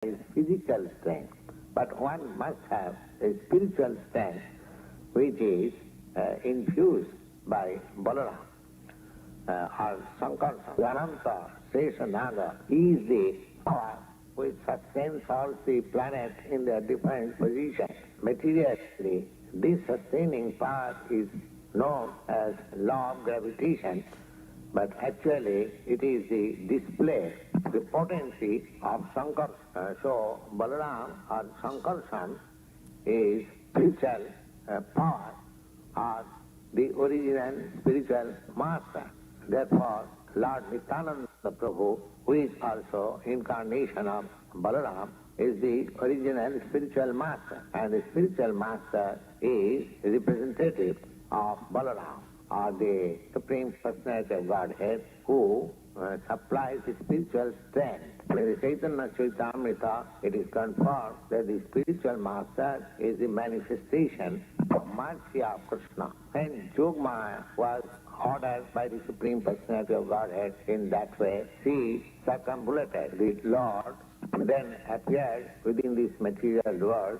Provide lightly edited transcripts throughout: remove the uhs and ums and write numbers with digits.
is physical strength, but one must have a spiritual strength which is infused by Balaram or Sankarsana. Ananta Seshanaga is the power which sustains all the planets in their different positions. Materially, this sustaining power is known as law of gravitation, but actually it is the display, the potency of Sankarsana. So Balaram or Sankarsana is spiritual power or the original spiritual master. Therefore, Lord Nityananda Prabhu, who is also incarnation of Balaram, is the original spiritual master, and the spiritual master is representative of Balaram, or the Supreme Personality of Godhead, who supplies the spiritual strength. In the Chaitanya Charitamrita, it is confirmed that the spiritual master is the manifestation of mercy of Krishna. When Yogmaya was ordered by the Supreme Personality of Godhead in that way, she circumambulated the Lord, then appeared within this material world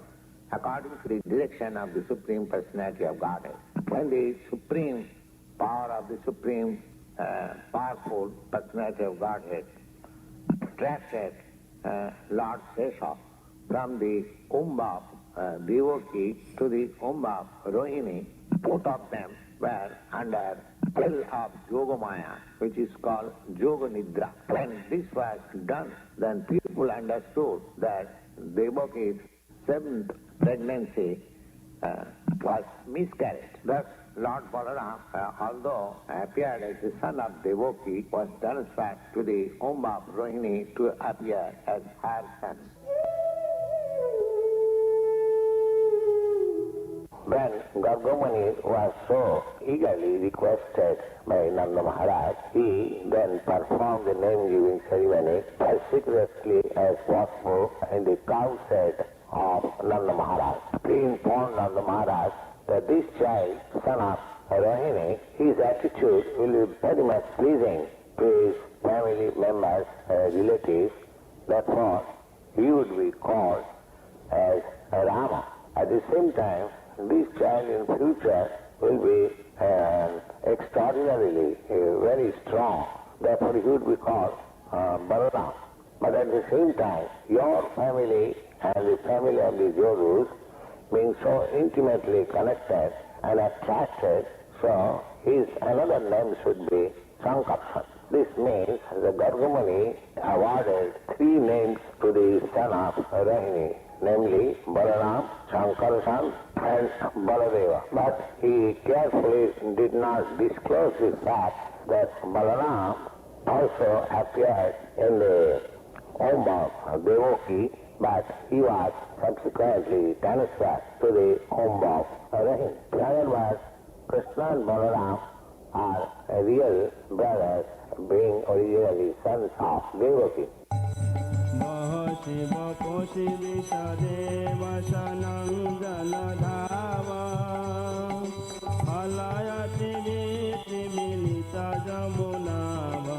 according to the direction of the Supreme Personality of Godhead. When the supreme power of the Supreme powerful Personality of Godhead attracted Lord Sesha from the womb of Devaki to the womb of Rohini, both of them were under spell of Yogamaya, which is called Yoga Nidra. When this was done, then people understood that Devaki's seventh pregnancy was miscarried. Thus, Lord Balaram, although appeared as the son of Devaki, was transferred to the womb of Rohini to appear as her son. When Gargamuni was so eagerly requested by Nanda Maharaj, he then performed the name-giving ceremony as secretly as possible in the cow shed of Nanda Maharaj. He informed Nanda Maharaj that this child, son of Rohini, his attitude will be very much pleasing to his family members, relatives. Therefore, he would be called as Rama. At the same time, this child in future will be extraordinarily very strong. Therefore, he would be called Balaram. But at the same time, your family and the family of the Yodus being so intimately connected and attracted, so his another name should be Sankarsana. This means the Gargamuni awarded three names to the son of Rohini, namely Balaram, Sankarsana and Baladeva. But he carefully did not disclose the fact that Balaram also appeared in the womb of Devaki, but he was subsequently transferred to the womb of Rohini. In other words, Krishna and Balaram are real brothers, being originally sons of Devaki. Mahashiva Koshi Vishadeva Shanam Jaladhava Alayati Viti Milita Jamunava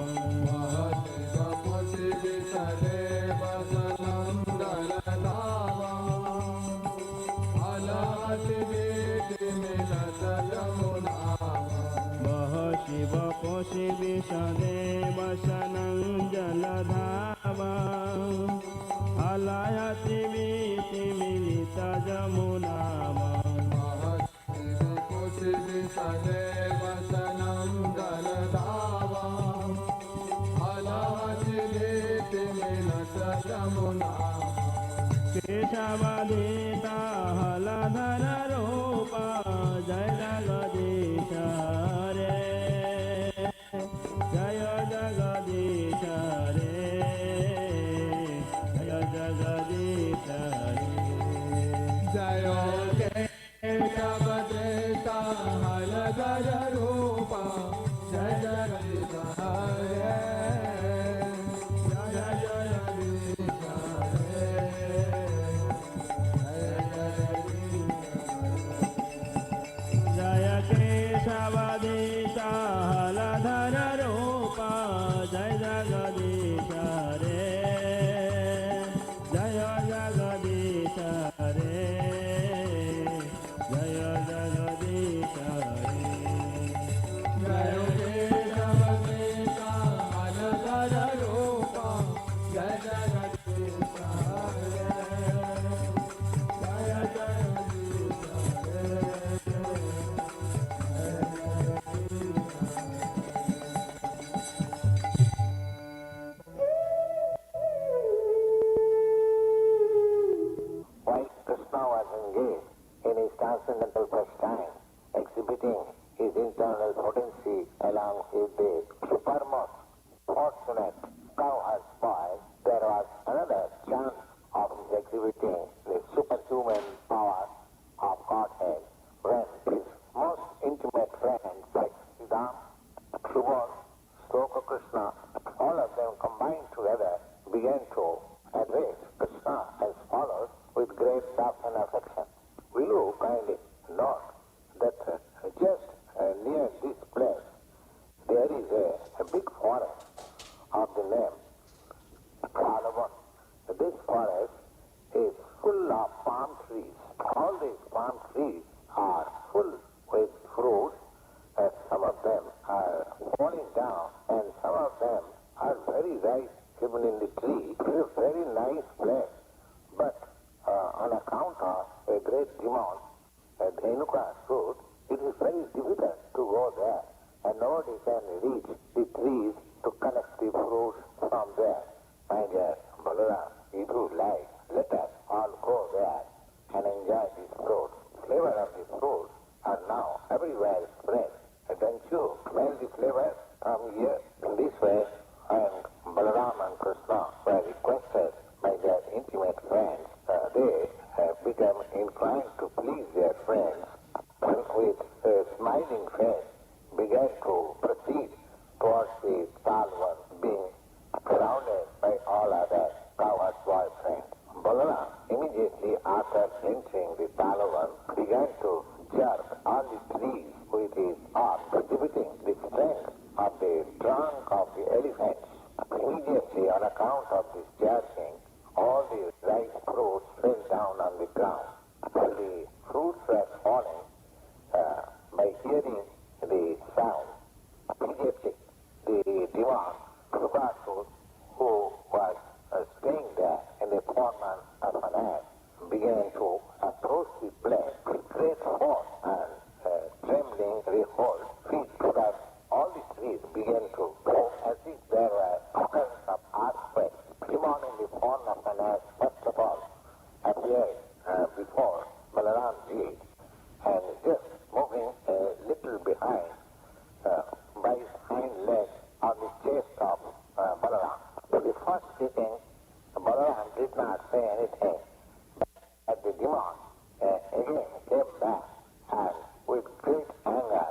Mahashiva Koshi Vishadeva Shanam Jaladhava Alayati Viti Milita Jamunava Mahashiva Koshi Vishadeva Shanam Jaladhava Alayati Viti Milita Jamunava Mahashiva Koshi Vishadeva Shanam Jaladhava Alayati Viti Milita Jamunava Keshavadita Haladhara Rupa Jaya Jagadisha Hare Jaya Jagadisha Hare Jaya Jagadisha Hare Jaya Keshavadita Haladhara Rupa Jaya Jagadisha Hare Jaya transcendental pastime, exhibiting his internal potency along with the supermost fortunate cowherd's boy, there was another chance of his exhibiting the superhuman power of Godhead when his most intimate friends like Siddham, Subodh, Sloka Krishna, all of them combined together began to address Krishna as follows with great love and affection. Will you kindly note that just near this place there is a big forest of the name Hillsborough. This forest is full of palm trees. All these palm trees are full with fruits. Some of them are falling down and some of them are very ripe even in the tree. It is a very nice place. But on account of a great demand, Dhenuka's fruit, it is very difficult to go there. And nobody can reach the trees to collect the fruits from there. My dear Balaram, if you like, let us all go there and enjoy these fruits. Flavor of these fruits are now everywhere spread. Don't you smell the flavor from here? In this way, and Balaram and Krishna were requested by their intimate friends. They have become inclined to please their friends, and with a smiling face began to proceed towards the Talwar, being surrounded by all other cowherd boyfriends. Balaram, immediately after entering the Talwar, began to jerk all the trees with his arm, exhibiting the strength of the trunk of the elephants. Immediately, on account of this jerking, all the ripe fruits fell down on the ground. While the fruits were falling, by hearing the sound, immediately the divan, Krupasur, who was staying there in the corner of an ass, began to approach the place with great force and trembling rehold feet, so that all the trees began to go as if there were occurrence of earthquakes. Divan in the form of an ass, first of all, appeared before Balaramji, and just moving a little behind by his hind leg on the chest of Balaram. The first sitting, Balaram did not say anything, but at the demand, again came back and with great anger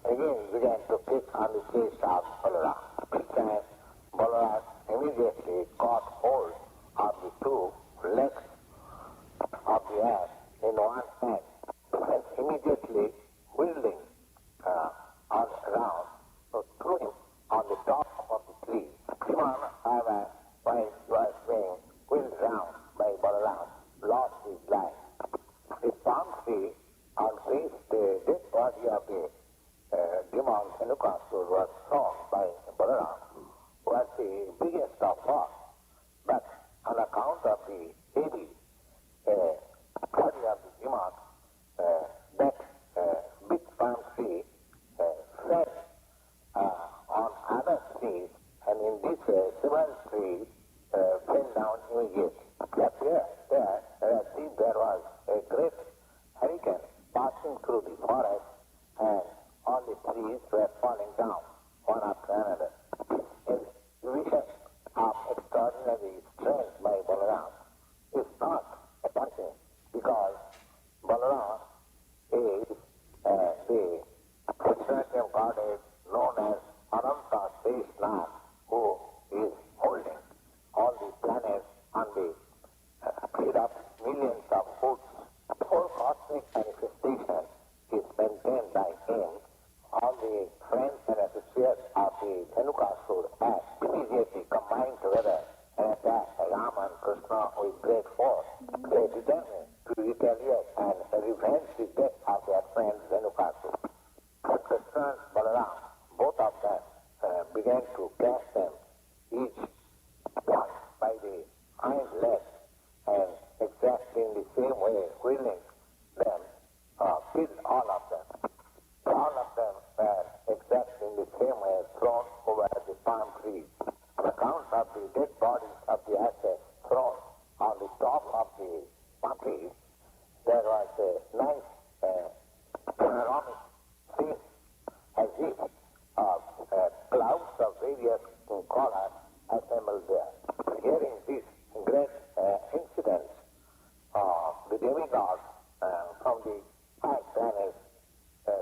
again began to kick on the chest of Balaram. This time, Balaram immediately caught hold of the two legs of the ass in one hand and immediately wheeling all around, threw him on the top of the tree. Shivan, however, while he was being wheeled round by Balaram, lost his life. The palm tree on which the dead body of the demon Dhenukasur was thrown by Balaram was the biggest of all. But on account of the heavy body of the demon, that big palm tree fell on other trees, and in this way several trees fell down immediately. But there was a great hurricane passing through the forest, and all the trees were falling down one after another. A vision of extraordinary strength by Balaram is not a punching, because Balaram is the personality of Godhead known as Ananta Seshnath, who is holding all the planets on the feet of millions of hoods. The whole cosmic manifestation is maintained by him. All the friends and associates of the Dhenukasur have immediately combined together and attack Rama and Krishna with great force. They determined to retaliate and revenge the death of their friends Dhenukasur. Krishna and Balaram, both of them, began to catch them, each one by the hind leg, and exactly in the same way, wheeling them, killed all of them. All of them were exactly in the same way thrown over the palm trees. On account of the dead bodies of the asses thrown on the top of the palm trees, there was a nice panoramic scene as if clouds of various colors assembled there. Hearing these great incidents, the demigods from the high planets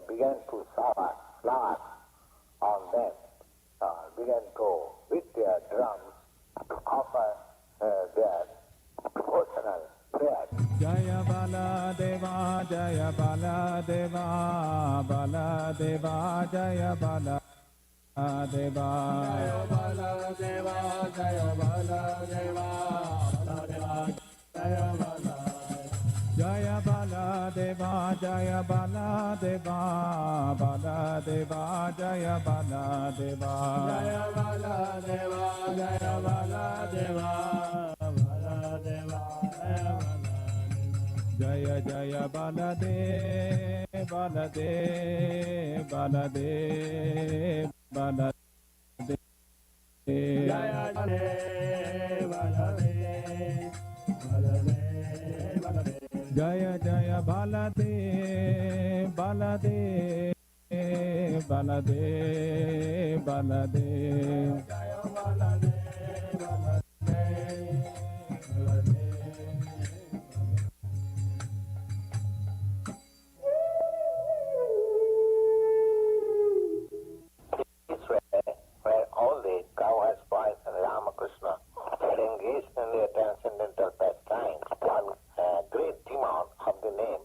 began to shower flowers on them, began to beat their drums to offer their devotional prayers. Jaya Bala Deva, Jaya Bala Deva, Bala Deva, Jaya Bala Deva. Jaya Bala Deva, Jaya Bala Deva, Bala Deva, Jaya Bala. Jaya Bala Deva, Jaya Bala Deva, Bala Deva, Jaya Bala Deva. Jaya Bala Deva, Jaya Bala Deva, Bala Deva, Jaya Bala. Jaya Jaya Balade, Balade, Balade, Balade. Jaya Balade, Balade, Balade, Balade. Jaya Jaya Balade, Balade, Balade, Balade. Jaya Balade, Balade, Balade. Where all the cowherds, boys, and Ramakrishna had engaged in their transcendental pastime, one great demon of the name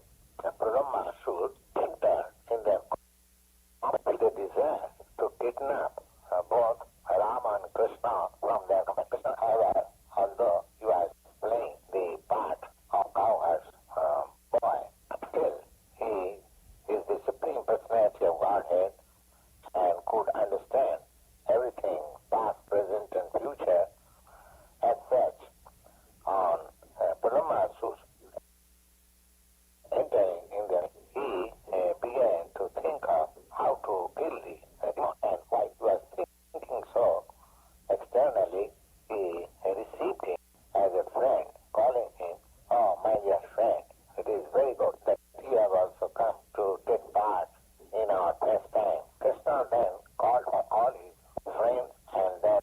Brahmasur entered in them with a desire to kidnap both Rama and Krishna from their Krishna however, although he was playing the part of cowherd's boy, still he is the supreme personality of Godhead and could understand everything, past, present, and future. As such, on Brahmasur's entering in there, he began to think of how to kill the demon, and while he was thinking so, externally, he received him as a friend, calling him, "Oh, my dear friend, it is very good that you have also come to take part in our pastime." Krishna then called for all his friends and then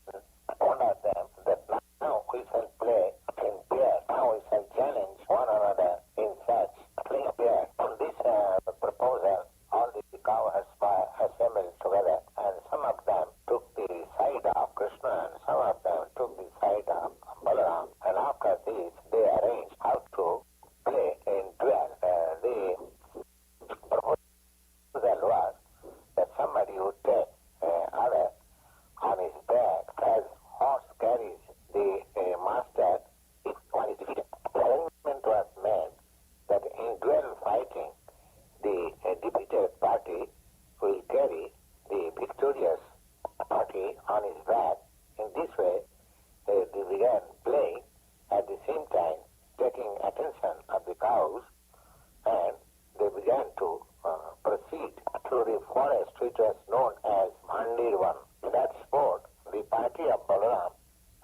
ordered them that now we shall play in pairs, now we shall challenge one another in such playing pairs. On this proposal, all the cowherds assembled together, and some of them took the side of Krishna and some of them took the side of Balaram, and after this they arranged how to play in duel. The proposal was that somebody would take other on his back as horse carries the master if one is defeated. The arrangement was made that in duel fighting, the defeated party will carry the victorious party on his back. In this way, they began playing, at the same time taking attention of the cows, and they began to proceed through the forest which was known as Mandirvan. In that sport, the party of Balaram,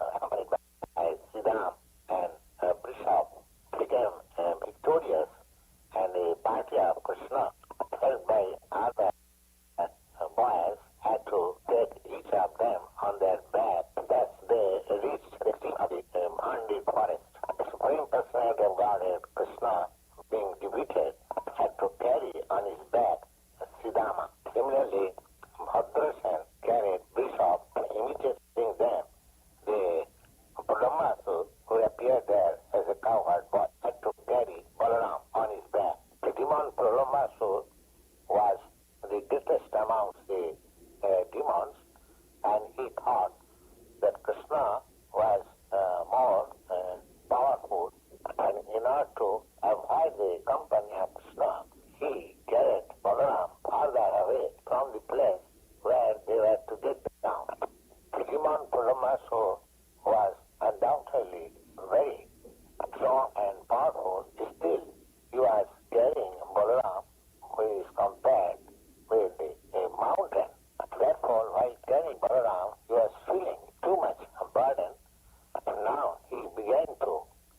accompanied by Siddham and Bishop, became victorious, and the party of Krishna, held by other boys, had to take each of them on their back. Thus they reached the extreme of the Mandir forest. The Supreme Personality of Godhead, Krishna, being defeated, had to carry on his back Siddhama. Similarly, Bhadrasan carried Bishop, and imitating them, the Brahmasur, who appeared there as a cowherd boy, had to carry Balaram on his back. The demon Brahmasur was the greatest amongst the demons, and he thought that Krishna was more powerful, and in order to avoid the company of Krishna, he carried Balaram farther away from the place where they were to get down. The demon Brahmasur was undoubtedly very strong and powerful. Still, he was carrying Balaram, who is compared with a mountain. Therefore, while carrying Balaram, he was feeling too much burden, and now he began to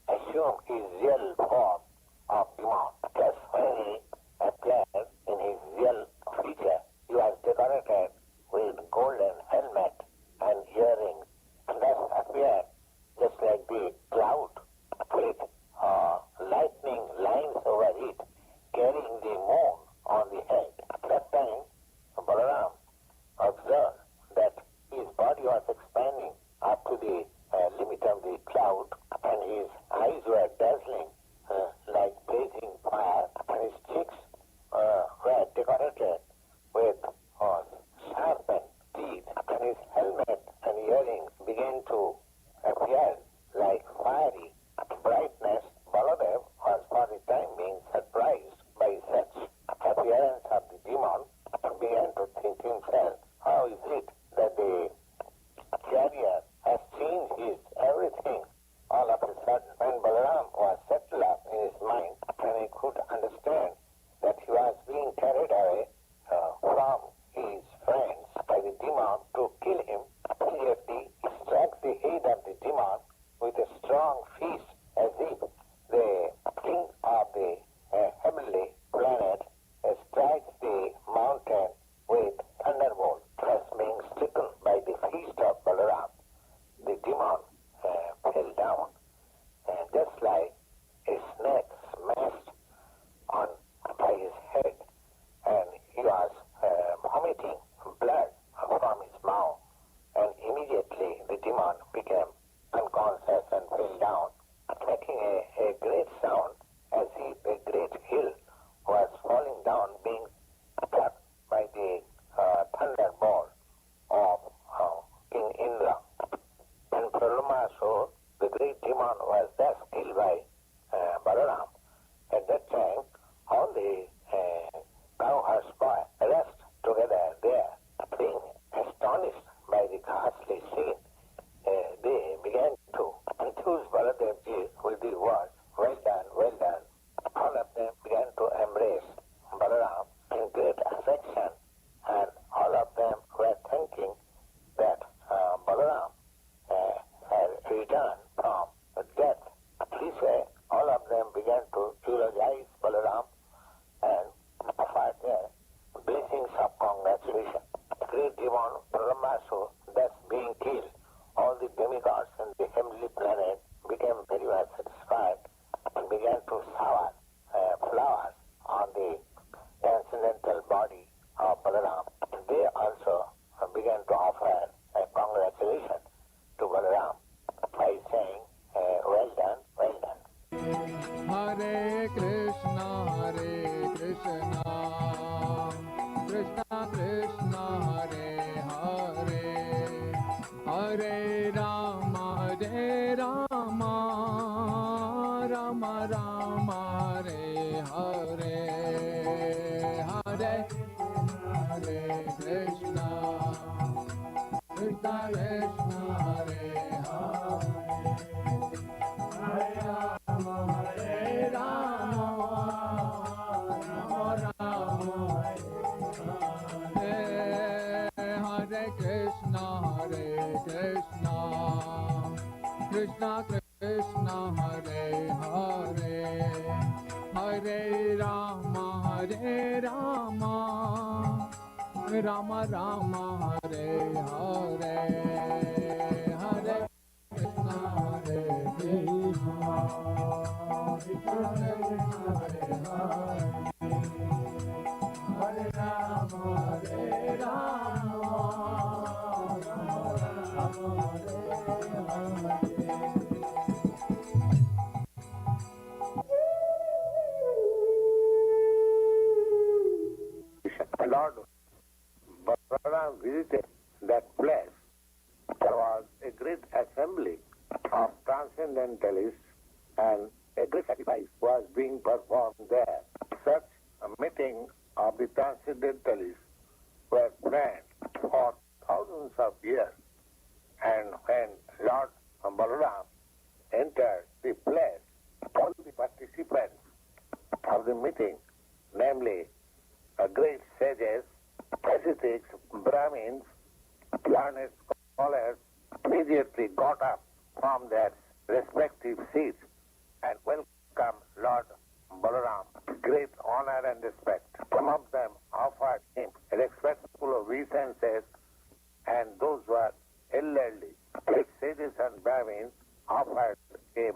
assume his real form of demon. Just when he appeared Hare Krishna, Krishna Krishna, Hare Hare, Hare Rama, Rama Rama, Hare Hare, Hare Hare Krishna, Krishna Krishna, Hare Hare, Hare Rama, Rama Rama, Hare Krishna, Krishna Krishna, Hare Hare, Hare Rama, Rama Rama, Hare Hare, Hare Krishna, Krishna Krishna, Hare Hare, Hare Rama, Rama Rama, Hare Hare. Lord Balaram visited that place. There was a great assembly of transcendentalists and a great sacrifice was being performed there. Such a meeting of the transcendentalists were planned for thousands of years, and when Lord Balaram entered the place, all the participants of the meeting, namely great sages, ascetics, Brahmins, learned scholars, immediately got up from their respective seats and welcomed Lord Balaram with great honor and respect. Some of them offered him respectful obeisances, and those who were elderly, like sages and Brahmins, offered him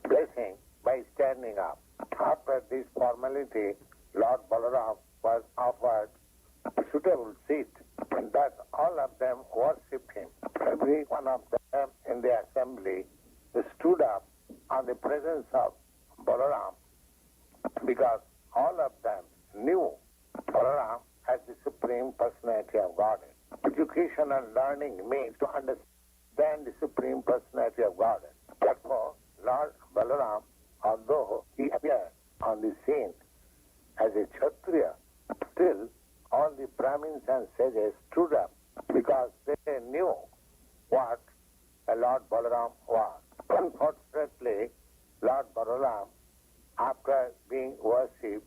blessing by standing up. After this formality, Lord Balaram was offered a suitable seat, and thus all of them worshipped him. Every one of them in the assembly stood up on the presence of Balaram, because all of them knew Balaram as the Supreme Personality of Godhead. Education and learning means to understand the Supreme Personality of Godhead. Therefore, Lord Balaram, although he appeared on the scene as a Kshatriya, still all the Brahmins and sages stood up because they knew what a Lord Balaram was. Unfortunately, Lord Balaram, after being worshipped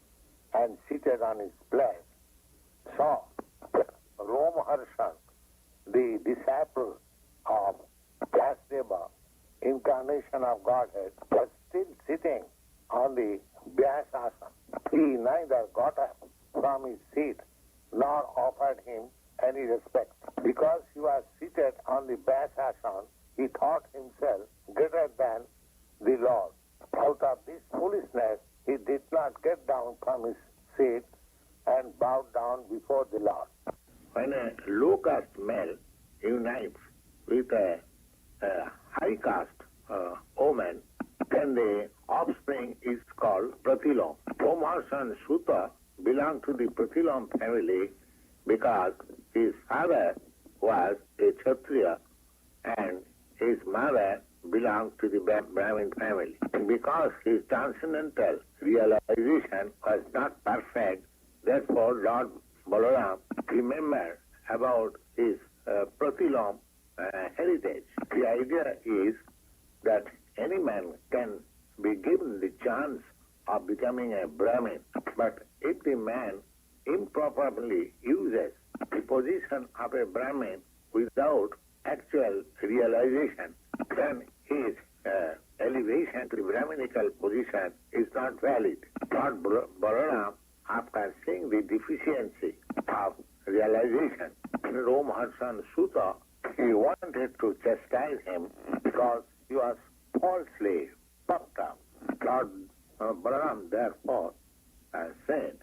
and seated on his place, saw Romharshan, the disciple of Vyasdeva, incarnation of Godhead, was still sitting on the Vyasasana. He neither got up from his seat nor offered him any respect. Because he was seated on the Vyasasana, he thought himself greater than the Lord. Out of this foolishness, he did not get down from his seat and bow down before the Lord. When a low caste male unites with a high caste woman, then the offspring is called Pratilom. Romharshan Suta belonged to the Pratilom family because his father was a Kshatriya and his mother belonged to the Brahmin family. And because his transcendental realization was not perfect, therefore Lord Balaram remembered about his Pratilom heritage. The idea is that any man can be given the chance of becoming a Brahmin, but if the man improperly uses the position of a Brahmin without actual realization, then his elevation to the Brahminical position is not valid. Lord Balaram, after seeing the deficiency of realization in Romharshan Suta, he wanted to chastise him because he was falsely puffed up. Lord Balaram therefore said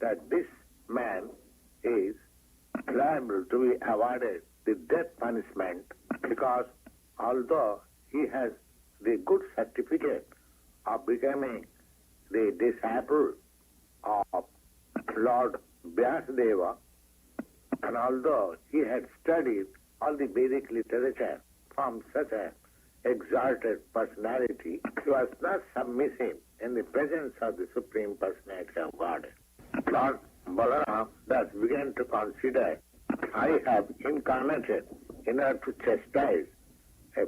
that this man is liable to be awarded the death punishment because although he has the good certificate of becoming the disciple of Lord Vyasadeva, and although he had studied all the Vedic literature from such an exalted personality, he was not submissive in the presence of the Supreme Personality of Godhead. Lord Balaram thus began to consider, I have incarnated in order to chastise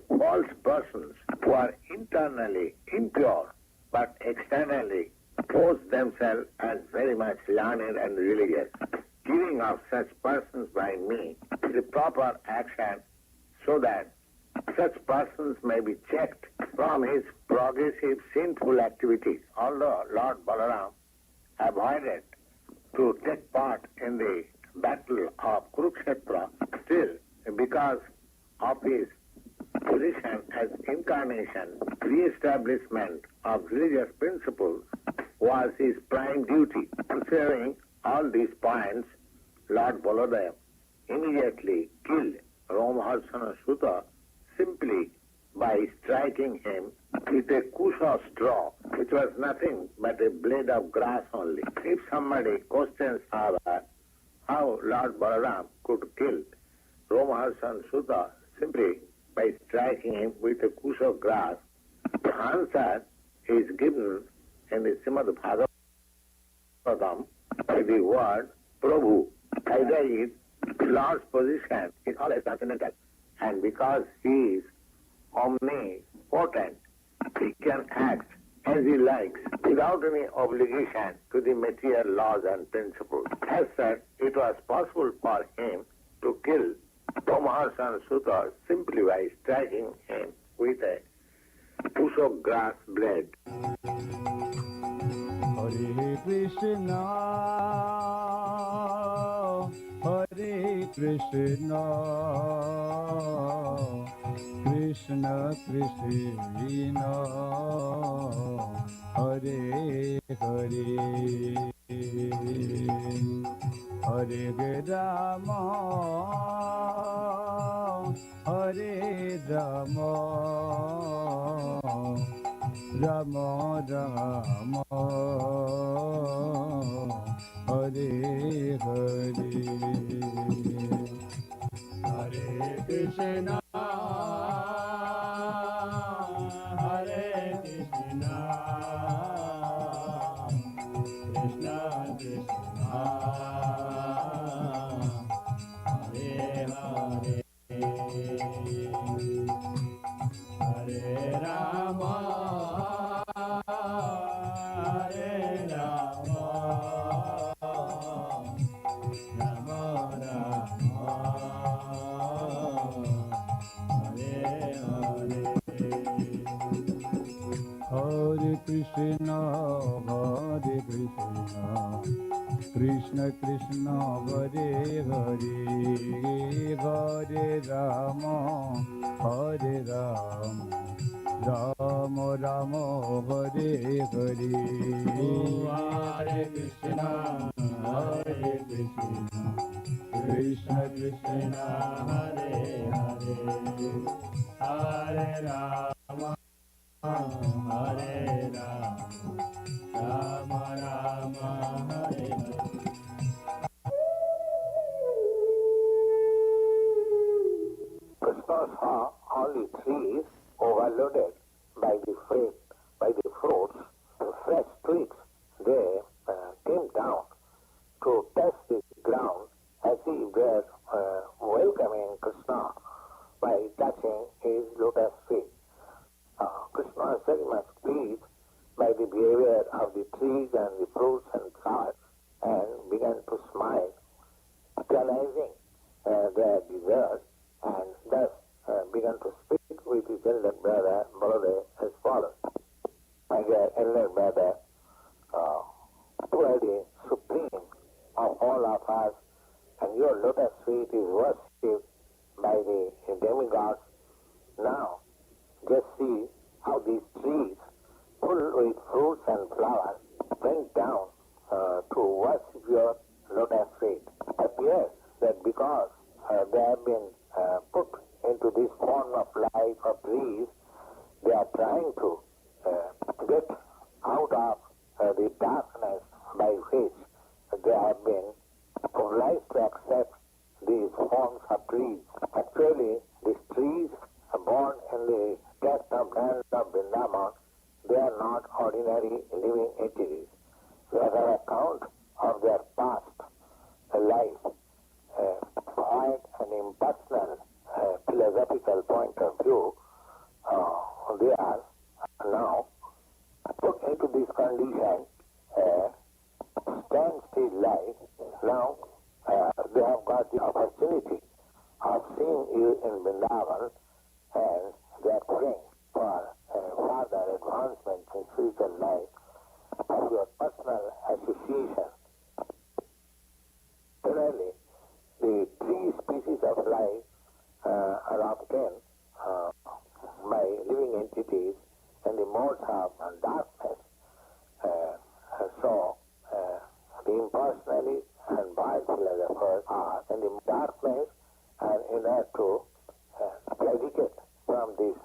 false persons who are internally impure but externally pose themselves as very much learned and religious. Killing of such persons by me is a proper action so that such persons may be checked from his progressive sinful activities. Although Lord Balaram avoided to take part in the battle of Kurukshetra, still, because of his position as incarnation, re-establishment of religious principles was his prime duty. Considering all these points, Lord Baladev immediately killed Romaharsana Sutta simply by striking him with a kusha straw, which was nothing but a blade of grass only. If somebody questions how Lord Balaram could kill Romaharsana Sutta simply by striking him with a kusha of grass, the answer is given in the Srimad Bhagavatam by the word Prabhu. Either is Lord's position is always transcendental, and because he is omnipotent, he can act as he likes without any obligation to the material laws and principles. As such, it was possible for him to kill Romaharsana Sutta simply by striking him with a push of grass blade. Hare Krishna, Hare Krishna, Krishna Krishna, Hare Hare, Hare Rama, Hare Rama, Rama Rama, Hare Hare, Hare Krishna, Hare Krishna, Krishna Krishna, Hare Hare, Hare Rama, Hare Rama, Rama Rama, Hare Hare, Hare Krishna, Hare Krishna, Krishna Krishna, Hare Hare, Hare Rama, Hare Rama, Rama Rama, Hare Hare, Hare Krishna, Hare Krishna, Krishna Krishna, Hare Hare, Hare Rama, Hare Rama, Rama Rama, Hare Hare. Krishna saw all the trees overloaded by the fruits, fresh twigs. They came down to test the ground as he were welcoming Krishna by touching his lotus feet. Krishna was very much pleased by the behavior of the trees and the fruits and flowers and began to smile, realizing their desert, and thus began to speak with his elder brother Baladev as follows. My dear elder brother, you are the supreme of all of us, and your lotus feet is worshipped by the demigods. Now, just see how these trees, full with fruits and flowers, went down to worship your lotus feet. It appears that because they have been put into this form of life of trees, they are trying to get ordinary living entities. As an account of their past life, quite an impersonal philosophical point of view, they are now put into this condition, standstill life. Now they have got the opportunity of seeing you in Vrindavan, and they are praying for further advancement in spiritual life of your personal association. Generally, the three species of life are obtained by living entities in the modes of darkness. So, the impersonally and wild philosophers are in the darkness, and in order to predicate from this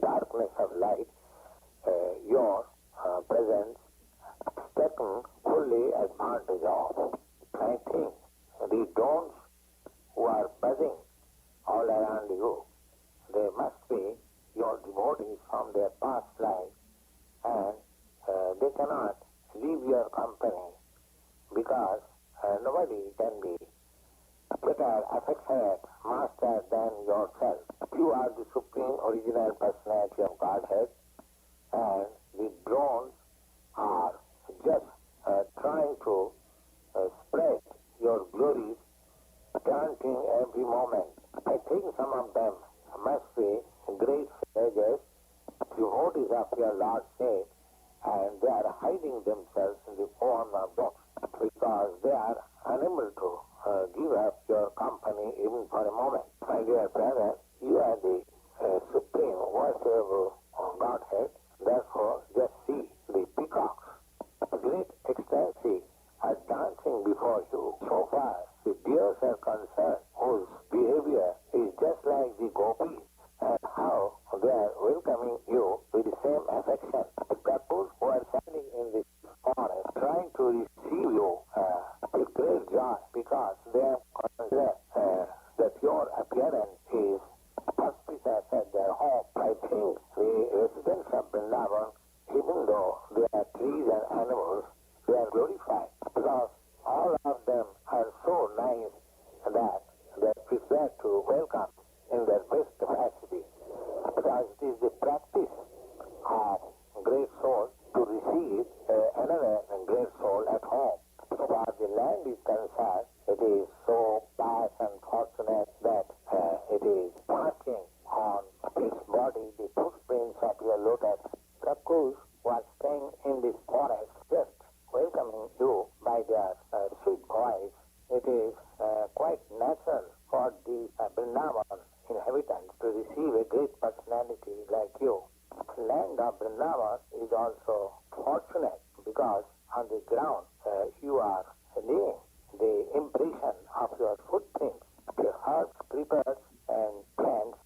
darkness of light, your presence taken fully advantage of. I think the drones who are buzzing all around you, they must be your devotees from their past life, and they cannot leave your company because nobody can be better affectionate master than yourself. You are the supreme original personality of Godhead, and the drones are just trying to spread your glories, chanting every moment. I think some of them must be great sages, devotees of your Lord's name, and they are hiding themselves in the form of books because they are unable to give up your company even for a moment. My dear brother, you are the supreme worshipable Godhead. Therefore, just see the peacocks, great ecstasy, are dancing before you. So far, the deers are concerned, whose behavior is just like the gopis, and how they are welcoming you with the same affection. The couples who are standing in the forest trying to receive you with great joy because they have considered that your appearance is auspicious at their home. I think the residents of Vrindavan, even though they are trees and animals, they are glorified because all of them are so nice that they are prepared to welcome in their best capacity, because it is the practice of great soul to receive another great soul at home. So far the land is concerned, it is so pious and fortunate that it is marking on its body the footprints of your lotus. Cuckoos who are staying in this forest just welcoming you by their sweet voice. It is quite natural for the Vrindavan inhabitants to receive a great personality like you. The land of Vrindavan is also fortunate because on the ground you are leaving the impression of your footprints. The herbs, creepers and plants,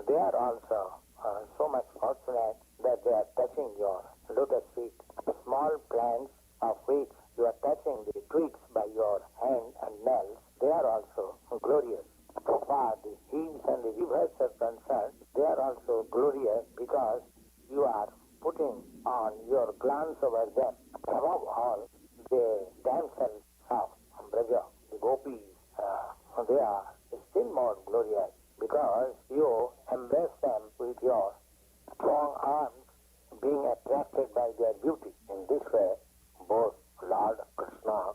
they are also so much fortunate that they are touching your lotus feet. The small plants of which you are touching the twigs by your hand and nails, they are also glorious. So far the hills and the rivers are concerned, they are also glorious because you are putting on your glance over them. Above all, the damsels of Braja, the gopis, they are still more glorious because you embrace them with your strong arms, being attracted by their beauty. In this way, both Lord Krishna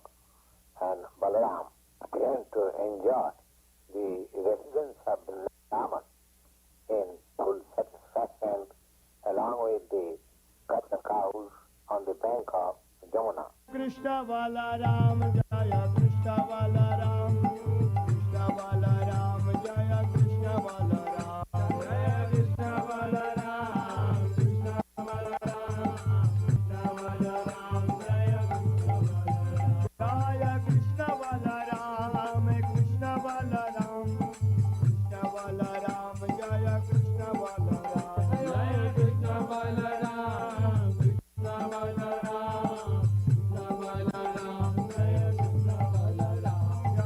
and Balaram began to enjoy the residence of Vrindavan in full satisfaction along with the cows on the bank of Jamuna. Krishna Vala Ram Jaya Krishna Vala Ram Krishna Vala Ram Jaya Krishna Vala Ram Jaya Krishna Vala Ram Krishna Vala Ram Krishna Vala Ram Jaya Krishna Vala Ram Krishna Vala Ram Krishna Vala Ram Jaya Krishna Vala Ram Jaya Krishna Vala Ram Krishna Vala Ram Krishna Vala Ram Jaya Krishna Vala Ram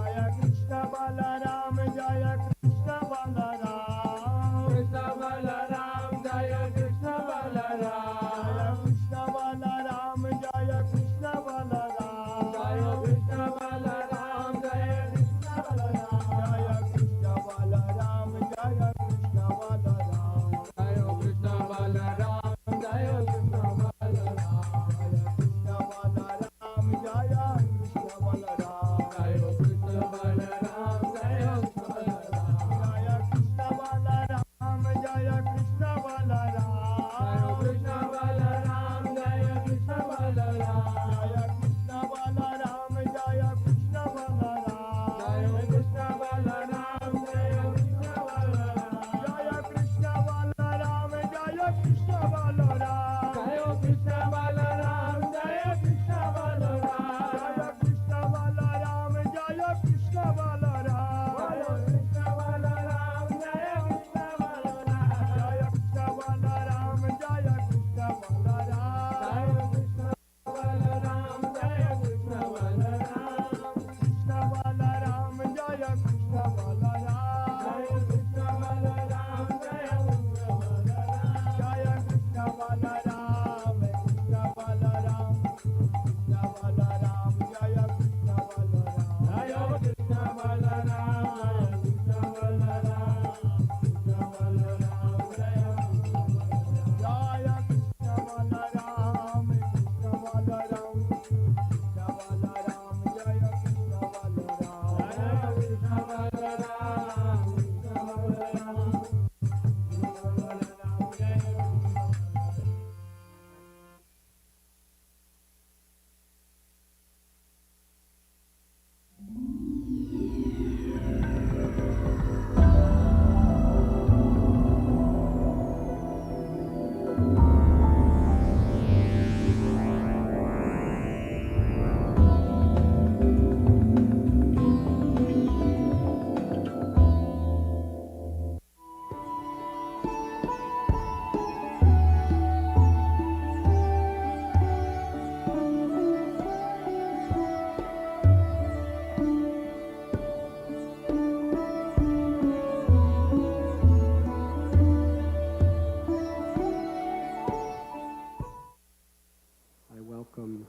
welcome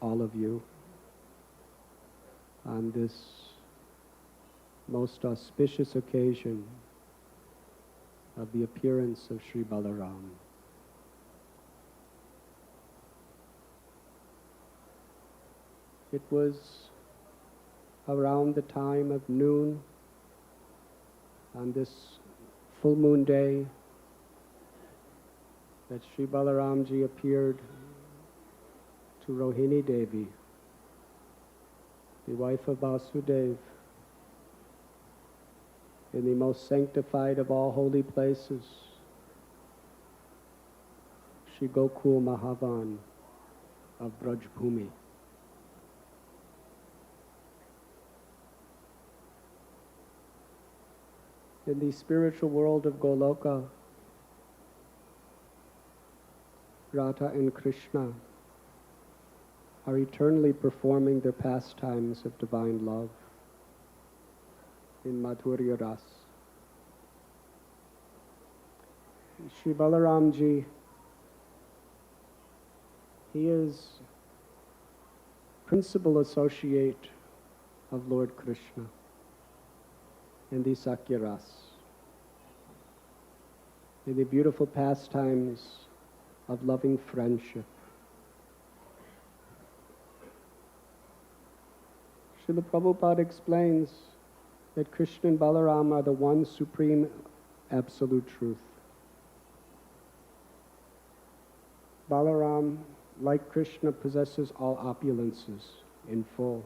all of you on this most auspicious occasion of the appearance of Sri Balaram. It was around the time of noon on this full moon day that Sri Balaramji appeared to Rohini Devi, the wife of Vasudev, in the most sanctified of all holy places, Sri Gokul Mahavan of Braj Bhumi. In the spiritual world of Goloka, Radha and Krishna are eternally performing their pastimes of divine love in Madhurya Ras. Sri Balaramji, he is principal associate of Lord Krishna in the Sakya Ras, in the beautiful pastimes of loving friendship. Srila Prabhupada explains that Krishna and Balaram are the one supreme absolute truth. Balaram, like Krishna, possesses all opulences in full.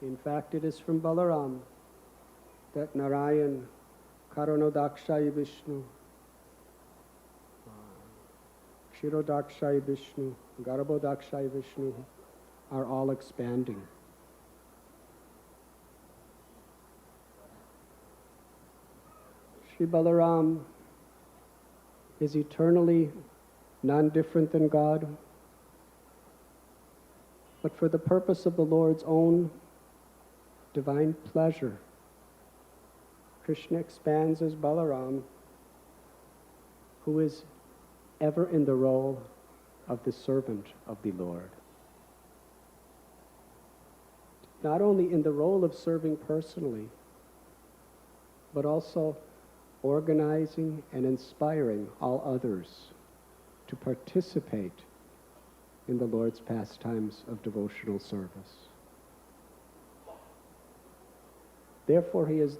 In fact, it is from Balaram that Narayan, Karanodakshai Vishnu, Kshirodakshai Vishnu, Garbhodakshai Vishnu are all expanding. Sri Balaram is eternally non-different than God, but for the purpose of the Lord's own divine pleasure, Krishna expands as Balaram, who is ever in the role of the servant of the Lord. Not only in the role of serving personally, but also organizing and inspiring all others to participate in the Lord's pastimes of devotional service. Therefore, he is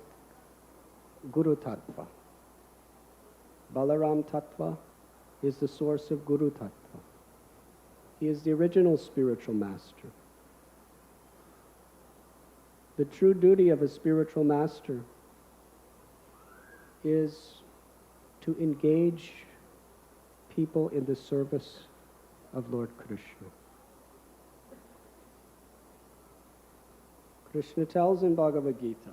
Guru Tattva. Balaram Tattva is the source of Guru Tattva. He is the original spiritual master. The true duty of a spiritual master is to engage people in the service of Lord Krishna. Krishna tells in Bhagavad Gita,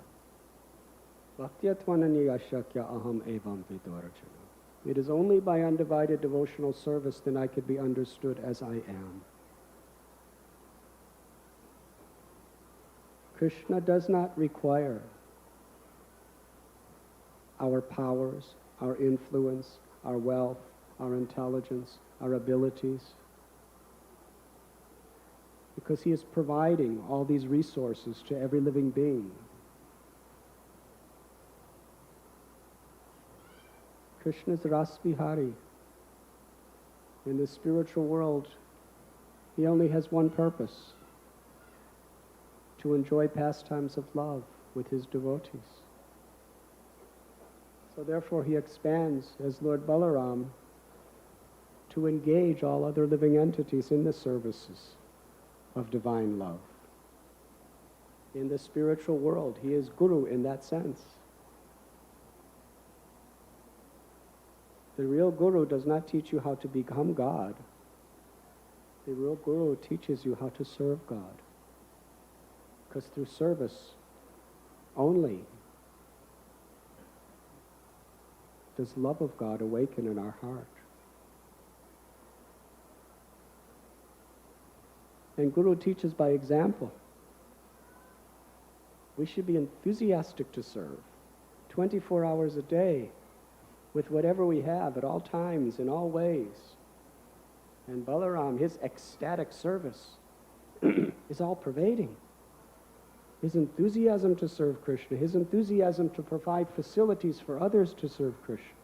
Bhaktiyatvanani ashakya aham evam vidorachana. It is only by undivided devotional service that I could be understood as I am. Krishna does not require our powers, our influence, our wealth, our intelligence, our abilities, because he is providing all these resources to every living being. Krishna is Ras Vihari. In the spiritual world, he only has one purpose: to enjoy pastimes of love with his devotees. So therefore he expands as Lord Balaram to engage all other living entities in the services of divine love. In the spiritual world, he is Guru in that sense. The real Guru does not teach you how to become God. The real Guru teaches you how to serve God. Because through service only does love of God awaken in our heart. And Guru teaches by example. We should be enthusiastic to serve 24 hours a day with whatever we have at all times, in all ways. And Balaram, his ecstatic service is all pervading. His enthusiasm to serve Krishna, his enthusiasm to provide facilities for others to serve Krishna.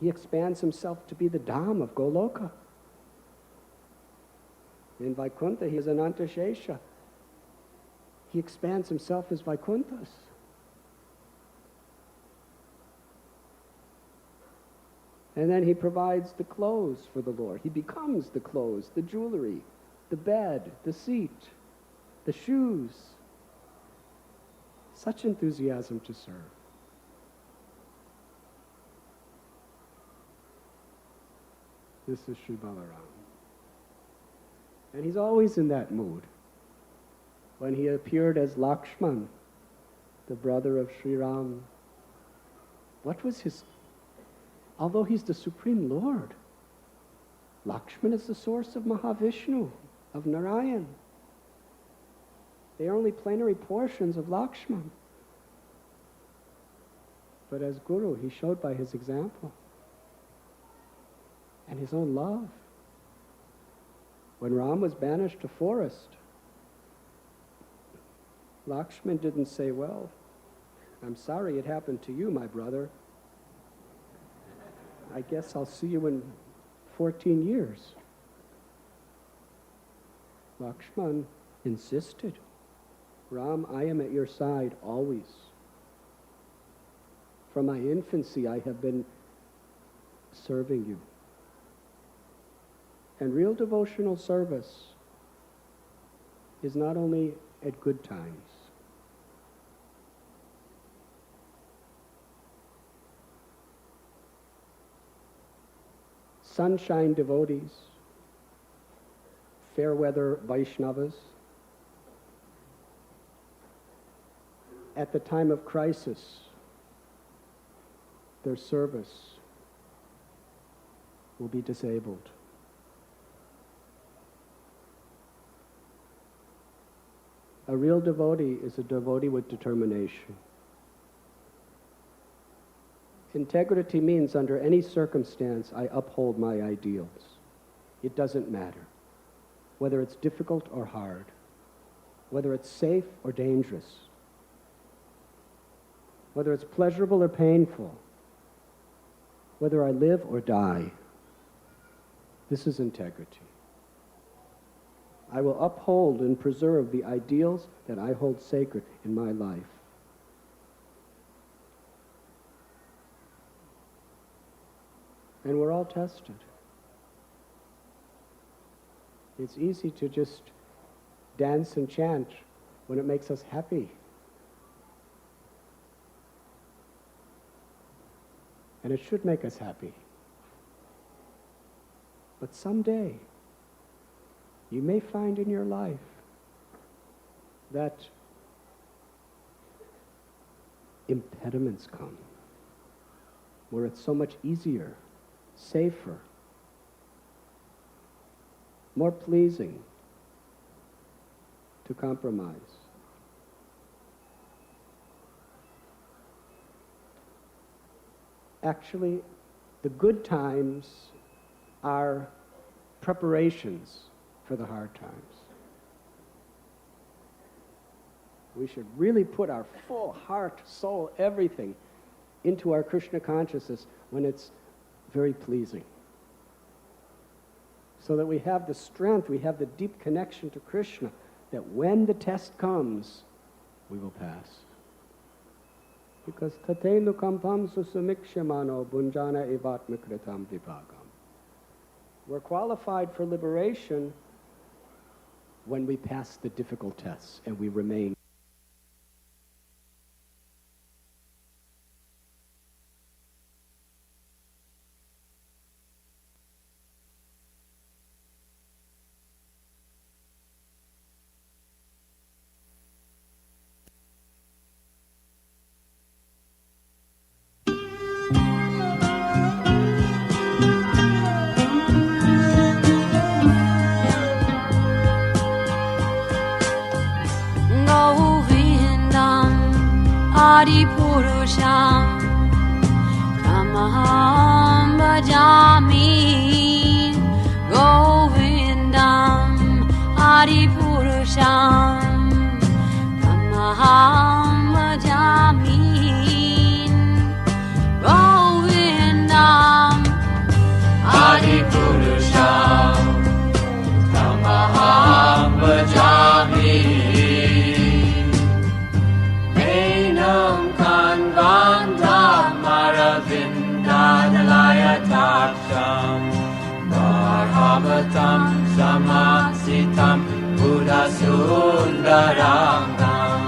He expands himself to be the Dham of Goloka. In Vaikuntha, he is Ananta Shesha. He expands himself as Vaikunthas. And then he provides the clothes for the Lord. He becomes the clothes, the jewelry, the bed, the seat, the shoes. Such enthusiasm to serve. This is Sri Balaram. And he's always in that mood. When he appeared as Lakshman, the brother of Sri Ram, what was his... Although he's the Supreme Lord, Lakshman is the source of Mahavishnu, of Narayan. They are only plenary portions of Lakshman. But as Guru, he showed by his example and his own love. When Ram was banished to forest, Lakshman didn't say, well, I'm sorry it happened to you, my brother. I guess I'll see you in 14 years. Lakshman insisted, Ram, I am at your side always. From my infancy, I have been serving you. And real devotional service is not only at good times. Sunshine devotees, fair weather Vaishnavas, at the time of crisis, their service will be disabled. A real devotee is a devotee with determination. Integrity means under any circumstance I uphold my ideals. It doesn't matter whether it's difficult or hard, whether it's safe or dangerous, whether it's pleasurable or painful, whether I live or die. This is integrity. I will uphold and preserve the ideals that I hold sacred in my life. And we're all tested. It's easy to just dance and chant when it makes us happy. And it should make us happy. But someday, you may find in your life that impediments come, where it's so much easier, safer, more pleasing to compromise. Actually, the good times are preparations for the hard times. We should really put our full heart, soul, everything into our Krishna consciousness when it's very pleasing. So that we have the strength, we have the deep connection to Krishna, that when the test comes, we will pass. Because tatenu kampam susumikshemano bunjana evatmikritam vipagam. We're qualified for liberation when we pass the difficult tests and we remain. Purusham Brahmam Bhajam Purusham Tamaham Bhajami Govindam Adi Purusham Tamaham Bhajami Enam Kanvanta Maravindadalaya Taksham Bharavatam Samasitam Buddha Sundarangam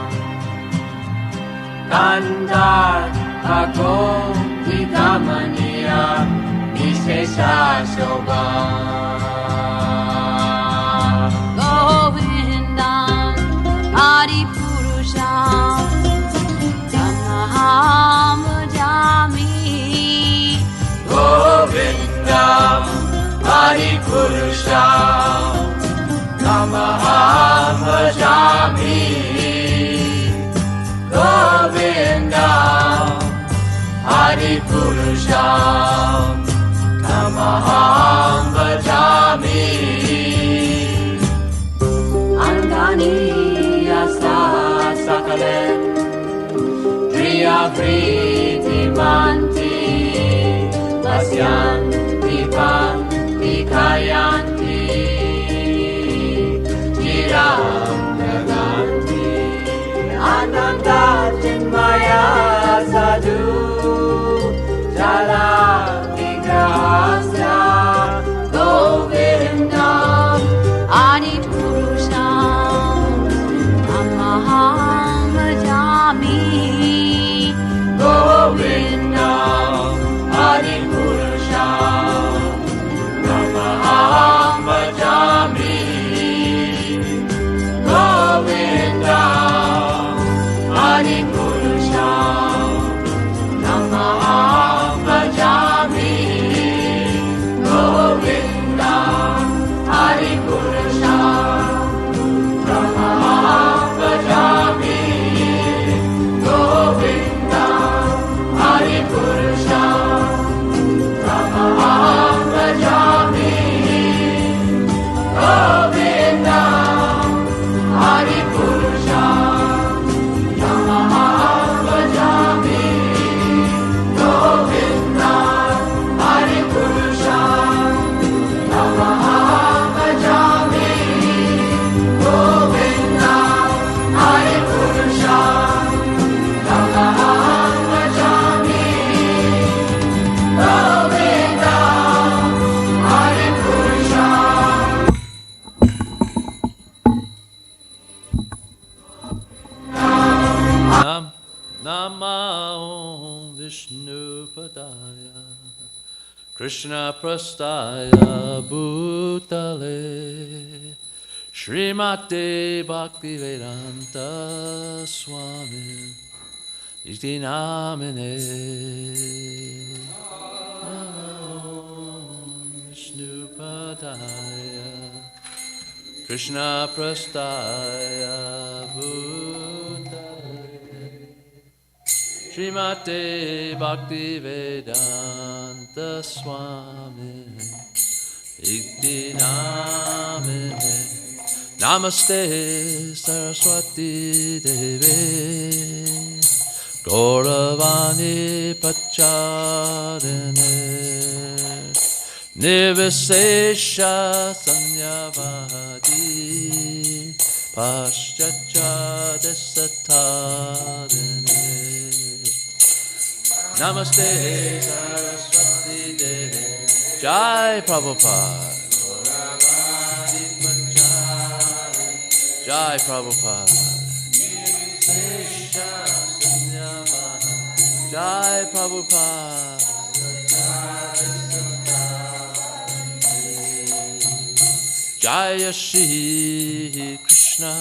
Kandar Agom Vidamaniya Vishesha Shobham Govindam Adi Purusham Tamaham Bhajami Govindam Adi Purusham Tamaham Bhajami Govindam Adi Purusham Tamaham Bhajami Angani Yasa Sakalen Priya Priti Manti Vasyanti Panti Kayanti Jiram Naganti Ananda Chinmaya Sadhu Jala Vigrahasya Govindam Adi Purusham Tamaham Bhajami Govindam Adi Purusham Tamaham Bhajami Govindam Adi Purusham Tamaham Bhajami Govindam Adi Purusham Tamaham Bhajami Govindam Adi Purusham Tamaham Bhajami Govindam Adi Purusham Tamaham Bhajami Govindam Adi Purusham Tamaham Bhajami Govindam Adi Purusham Tamaham Bhajami Govindam Adi Purusham Namo Vishnu Padaya Krishna Prastaya Bhutale Srimate Bhaktivedanta Swami Iti Namine Namo Vishnu Padaya Krishna Prastaya Bhutale Srimate Bhaktivedanta Swami Iti Namine Namaste Saraswati Devi Gauravani Pacharine Nirvisesha Sanyavadi Paschatya Desatarine Namaste Saraswati Devi Jai Prabhupada Jai Prabhupada Jai Prabhupada Jaya Shri Krishna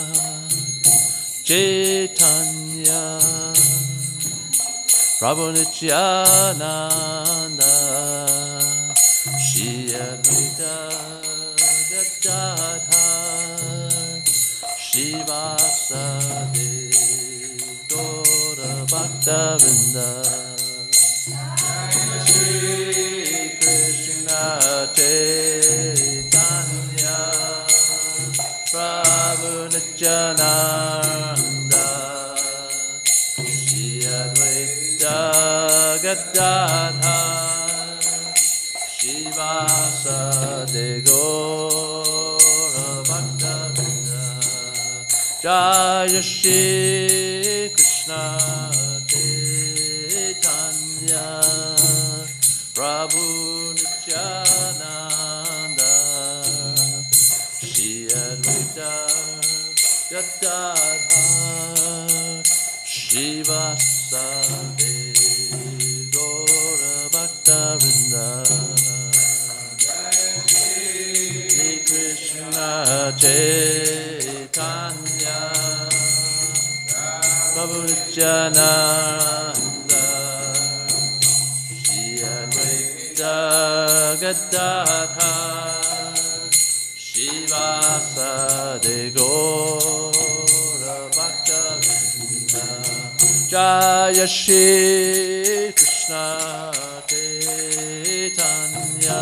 Chaitanya Prabhu Nityananda Shri Advaita Gadadhar Shivasade Gaura Bhaktavinda Shri Krishna Chaitanya Prabhu Nityananda Gadadhar Shivasade Gaura Bhaktavinda Jaya Shri Krishna Chaitanya Prabhu Nityananda Shri Advaita Gadadhar Shivasade Gaura Bhaktavinda Shri Krishna Chaitanya Prabhu Nityananda Shri Advaita Gadadhar Shivasade Gaura Bhaktavinda Jaya Shri Krishna Chaitanya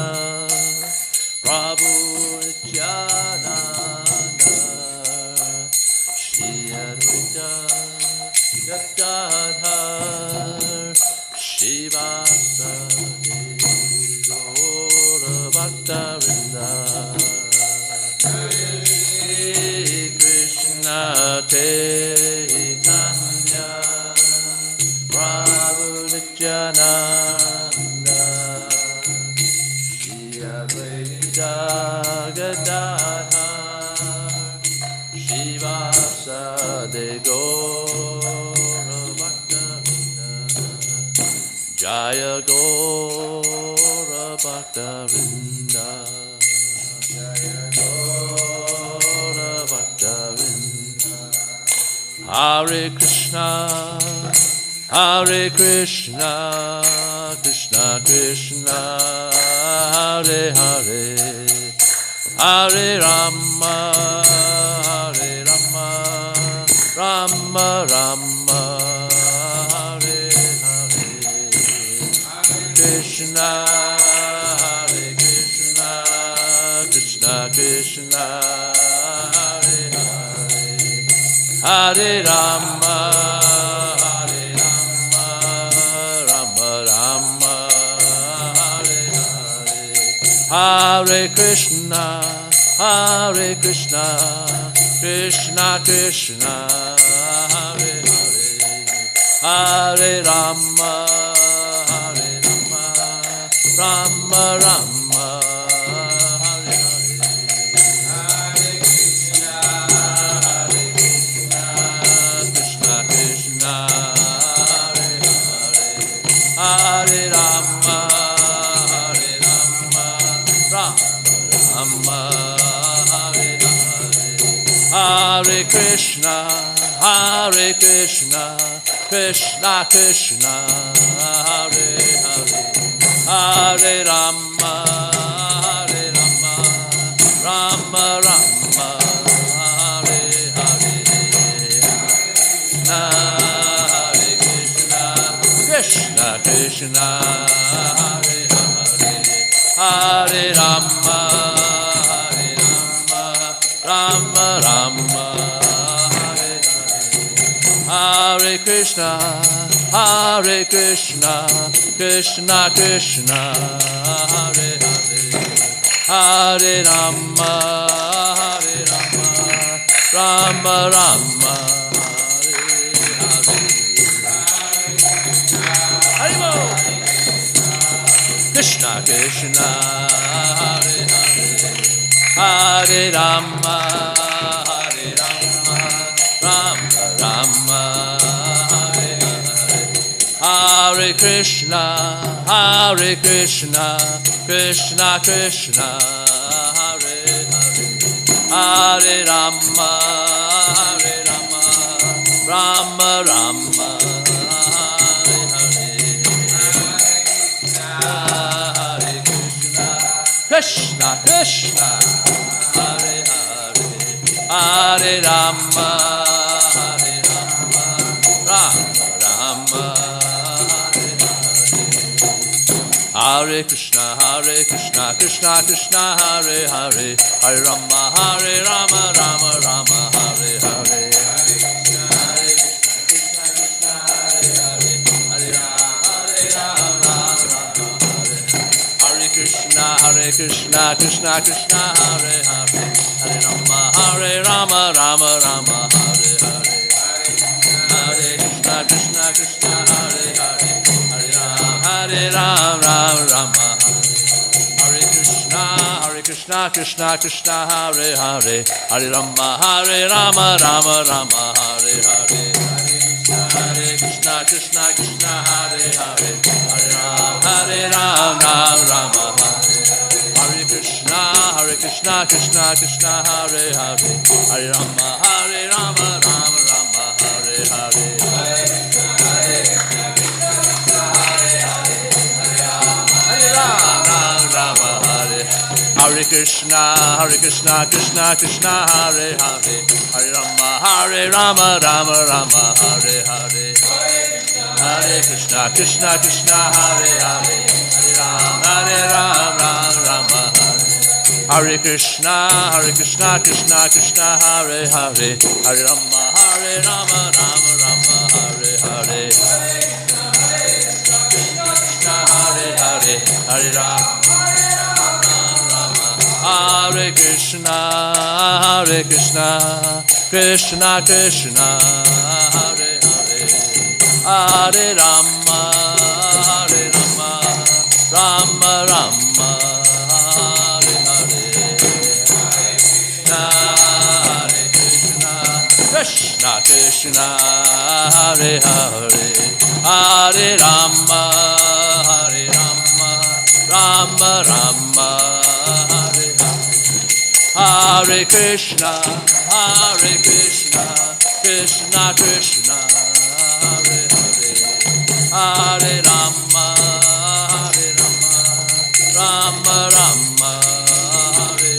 Prabhu Nityananda Shri Advaita Gadadhar Shivasade Gaura Bhaktavinda Krishna Chaitanya Prabhu Nityananda Shri Advaita Gadadhar Shivasade Gaura Bhaktavinda Jaya Gaura Bhaktavinda Hare Krishna, Hare Krishna, Krishna Krishna, Hare Hare, Hare Rama, Hare Rama, Rama Rama, Hare Hare, Krishna, Hare Krishna, Krishna Krishna, Hare Hare, Hare Rama, Hare Rama, Rama Rama, Hare Hare, Hare Krishna, Hare Krishna, Krishna Krishna, Hare Hare, Hare Rama, Hare Rama, Rama Rama, Hare Hare, Hare Krishna, Hare Krishna, Krishna Krishna, Hare Hare, Hare Rama, Hare Rama, Rama Rama, Hare Hare, Hare Krishna, Hare Krishna, Krishna Krishna, Hare Hare, Hare Rama, Hare Rama, Rama Rama, Hare Hare, Hare Krishna, Krishna Krishna, Hare Hare, Hare Rama, Hare Rama, Rama Rama, Hare Hare, Hare Krishna, Hare Krishna, Krishna Krishna, Hare Hare, Hare Rama, Hare Rama, Rama Rama, Hare Hare, Krishna Krishna, Hare Hare, Hare Rama, Hare Rama, Rama Rama, Hare Hare, Hare Krishna, Hare Krishna, Krishna Krishna, Hare Hare, Hare Rama, Hare Rama, Rama Rama, Hare Hare, Hare Krishna, Krishna Krishna, Hare Hare, Hare Rama, Hare Rama, Rama Rama, Hare Krishna, Krishna Krishna, Hare Hare, Hare Rama, Rama Rama, Hare Hare, Hare Krishna, Krishna Krishna, Hare Hare, Hare Rama, Krishna, Krishna Krishna, Hare Hare, Hare Rama, Rama Rama, Hare Hare. Hare Krishna, Krishna Krishna, Hare Hare, Hare Ram, Ram Rama, Hare Krishna, Krishna Krishna, Hare Hare, Hare Rama, Rama Rama, Hare Hare. Hare Krishna, Krishna Krishna, Hare Hare, Hare Ram, Ram Rama, Hare Krishna, Krishna Krishna, Hare Hare, Hare Rama, Rama Rama, Hare Hare. Hare Krishna, Krishna Krishna, Hare Hare, Hare Rama, Rama Rama, Hare Hare. Hare Krishna, Krishna Krishna, Hare Hare, Hare Ram, Ram Rama, Hare Krishna, Krishna Krishna, Hare Hare, Hare Rama, Rama Rama, Hare Hare. Hare Hare, Hare Ram. Hare Krishna, Krishna Krishna, Hare Hare, Hare Rama, Rama Rama, Hare Hare. Hare Krishna, Krishna Krishna, Hare Hare, Hare Rama, Rama Rama, Hare Krishna, Krishna Krishna, Hare Hare, Hare Rama, Rama Rama, Hare Hare.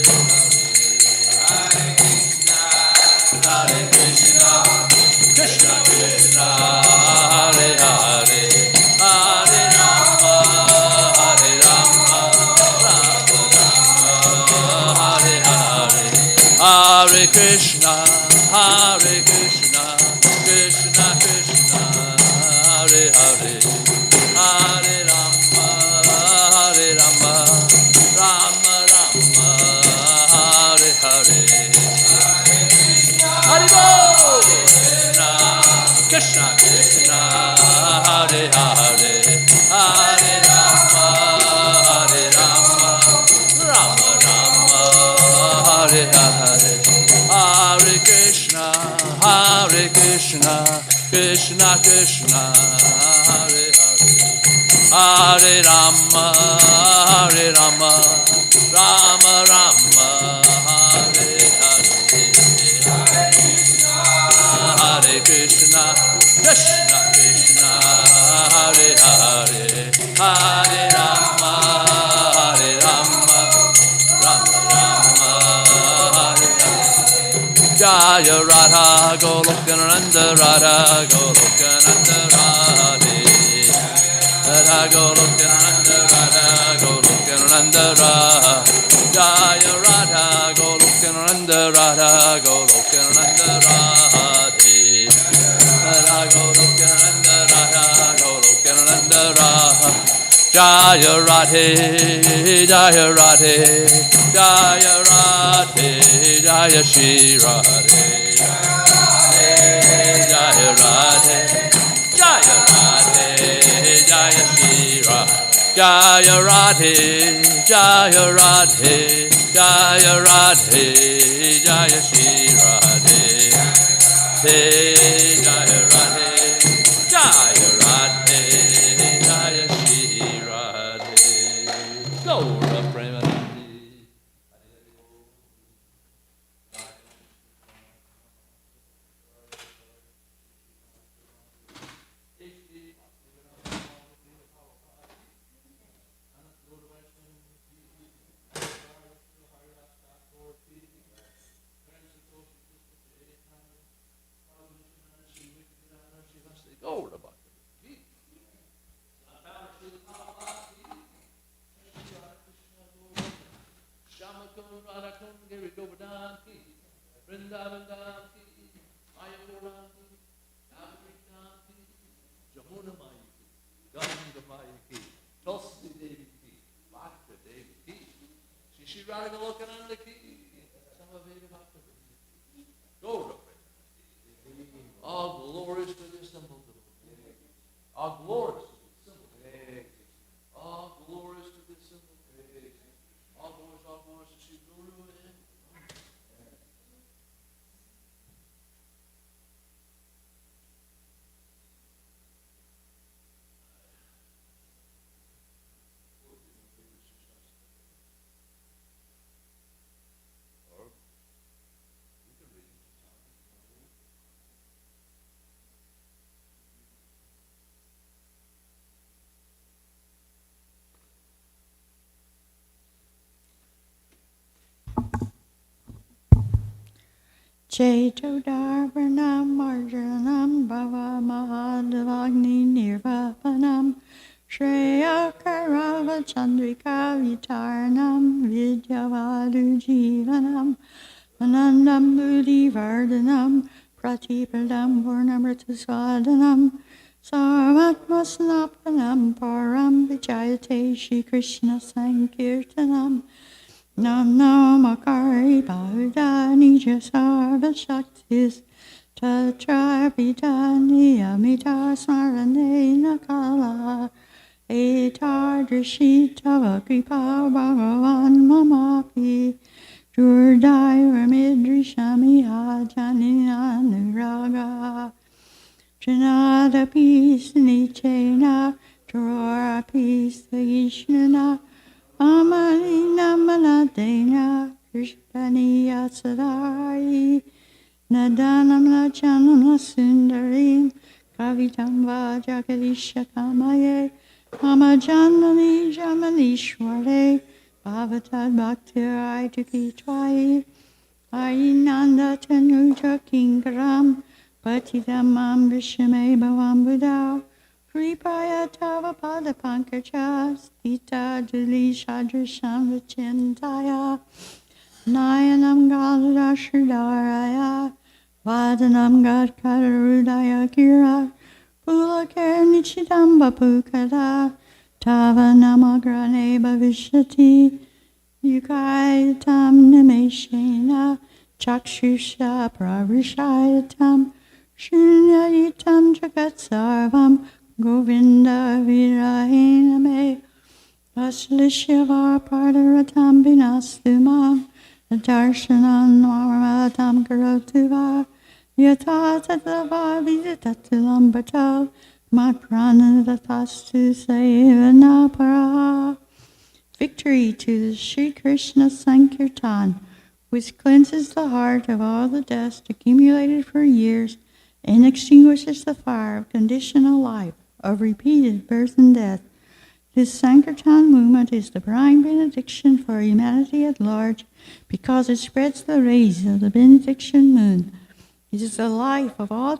Hare Krishna, Krishna Krishna, Hare Hare, Hare Rama, Rama Rama, Hare Hare. Hare Krishna, Krishna Krishna, Hare Hare, Hare Rama, Rama Rama, Hare Hare. Hare Bol! Krishna Krishna, Hare Hare, Hare Rama, Rama Rama, Hare Hare. Hare Krishna, Krishna Krishna, Hare Hare, Hare Rama, Rama Rama, Hare Hare. Hare Krishna, Krishna Krishna, Hare Hare, Hare Rama, Rama Rama, Hare Hare. Jaya Radha Goloka Nanda, Radha Goloka Nanda, Radhe Radha Goloka Nanda, Radha Goloka Nanda, Radha. Jaya Radha Goloka Nanda, Radha Goloka Nanda, Radhe Radha Goloka Nanda, Radha Goloka Nanda, Radha. Jaya Radhe, Jaya Radhe, Jaya Radhe, Jaya Shri Radhe, Jaya Radhe, Jaya Radhe, Jaya Shri Radhe, Jaya Radhe, Jaya Radhe, Jaya Radhe, Jaya Shri Radhe, Jaya Radhe, Jaya Radhe, Jaya Shri Radhe. Gaura Premanandi. Gaura Bhakti. Shamakun Radhakun Giri Govardhan Ki, Vrindavan Dham Ki, Mayapura Ki, Navadvitam Ki, Jamuna Maya Ki, Ganga Maya Ki, Tulsi Devi Ki, Bhakta Devi Ki. Shri Radha Goloka Nanda ki. Samaveda Bhakta. Goloka. All glorious to the assembled. All glorious to the assembled. All glorious to the assembled. All glorious to Sri Guru. Chaitodarvanam Marjanam Bhava Mahadavagni Nirvapanam Shreya Karava Chandrika Vitarnam Vidyavadu Jivanam Anandam Buddhi Vardhanam Pratipadam Purnamrita Swadanam Sarvatmasnapanam Param Vijayate Shri Krishna Sankirtanam Nam Namakari Bauda Nija Sarva Shaktis Tatra Vidani Amita Smarane Nakala Etar Drishita Kripa Bhagavan Mamapi Jurdai Ramidri Shami Hajani Anuraga Janada Peace Nichena Torora Peace Vishnana Amalina Maladena Krishpani Yatsadari Nadanam Najanam Sundarim Kavitam Vajakadisha Kamaye Amajanani Jamalishware Bhavatad Bhaktir Aituki Twai Ainanda Tanuja Kingaram Patidamam Vishame Bhavam Buddha Kripaya Tava Pada Pankaja Stita Jali Shadrasham Vichintaya Nayanam Galada Shridaraya Vadanam Gadkarudaya Gira Pulakar Nichidamba Pukada Tava Namagrane Bhavishati Yukayatam Nimeshena Chakshusha Pravishayatam Shrunyayitam Jagatsarvam Govinda Virahiname Aslishyavar Pardaratam Vinastumam Darshanam Narmatam Karotuva Yatatatavar Viditatulam Bhato My Pranadatastu Sayevana Para. Victory to the Sri Krishna Sankirtan, which cleanses the heart of all the dust accumulated for years and extinguishes the fire of conditional life, of repeated birth and death. This Sankirtan movement is the prime benediction for humanity at large because it spreads the rays of the benediction moon. It is the life of all